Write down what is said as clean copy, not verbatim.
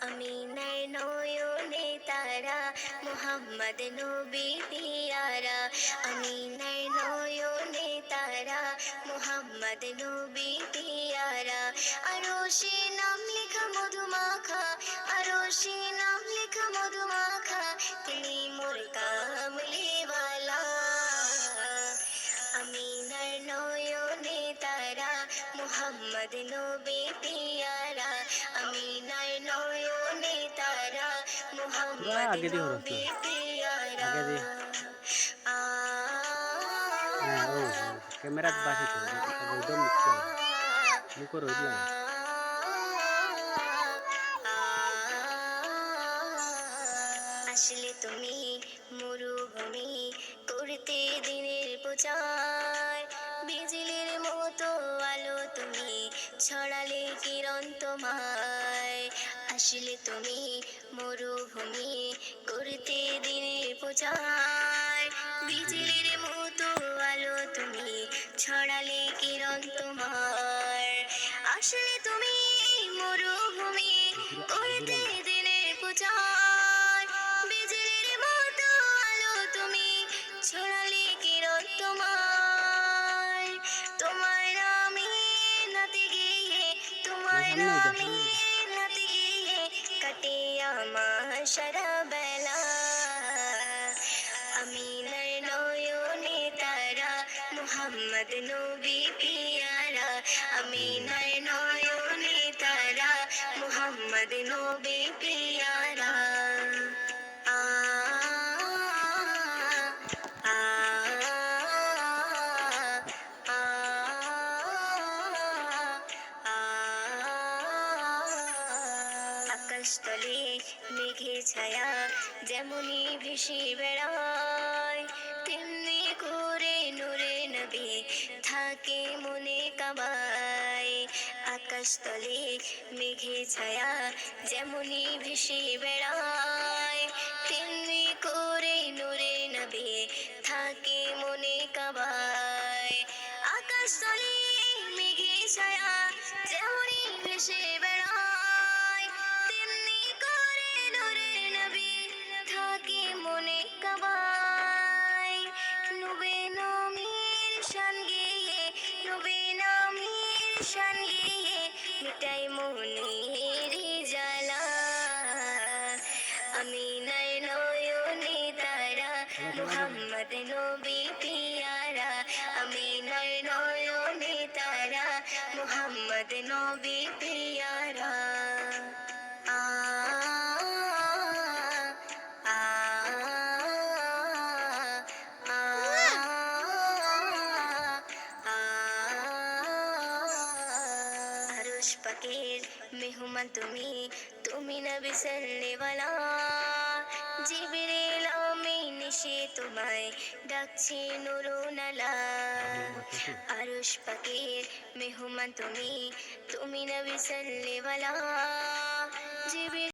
আমিনার নয়নে তারা মুহাম্মদ নবী পিয়ারা আমিনার নয়নে তারা মুহাম্মদ নবী পিয়ারা আরশে নাম লেখা মধুমাখা আরশে নাম লেখা মধুমাখা তিনি মোর কামলিওয়ালা আমিনার নয়নে তারা মুহাম্মদ নবী পিয়ারা আমিনার নয়নে তারা মুহাম্মদ নবী পিয়ারা ক্যামেরাত বাসে তো একদম মুখ রইল না আসলে তুমি মরুভূমি করতে দিনের প্রচার বিজলির মতো আলো তুমি ছড়ালে কিরণ তোমায় আসলে তুমি মরুভূমি করতে দিনের প্রচার বিজলির মতো আলো তুমি ছড়ালে কিরণ তোমার আসলে তুমি মরুভূমি করতে দিনের প্রচার বিজলির মতো আলো তুমি ছড়ালে কিরণ তোমার তোমার নামে নাতে গিয়ে তোমার নামে নাতে গিয়ে কাটে আমার সারা বেলা আমিনার নয়নে তারা মুহাম্মদ নবী পিয়ারা আমিনার নয়নে তারা মুহাম্মদ নবী পিয়ারা আ আ আ আকাশতলে মেঘে ছায়া যেমনি ভেসে বেড়ায় তেমনি করে নূরে নবী থাকে মনে কাবায় আকাশতলে মেঘে ছায়া যেমনি ভেসে বেড়ায় তেমনি করে নূরে নবী থাকে মনে কাবায় আকাশতলে মেঘে ছায়া যেমনি ভেসে বেড়ায় তেমনি করে নূরে নবী থাকে মনে কাবায় নবী নামের শান গেয়ে নবী নামের শান গেয়ে মিটাই মনের জ্বালা আমিনার নয়নে তারা মুহাম্মদ নবী পিয়ারা আমিনার নয়নে তারা মুহাম্মদ নবী পিয়ারা আ আ আ আরশ পাকের মেহমান তুমি তুমি নবী সাল্লেওয়ালা জিবরিল আমিন এসে তোমায় ডাকছে নুরুনালা আরশ পাকের মেহমান তুমি তুমি নবী সাল্লেওয়ালা জিবরিল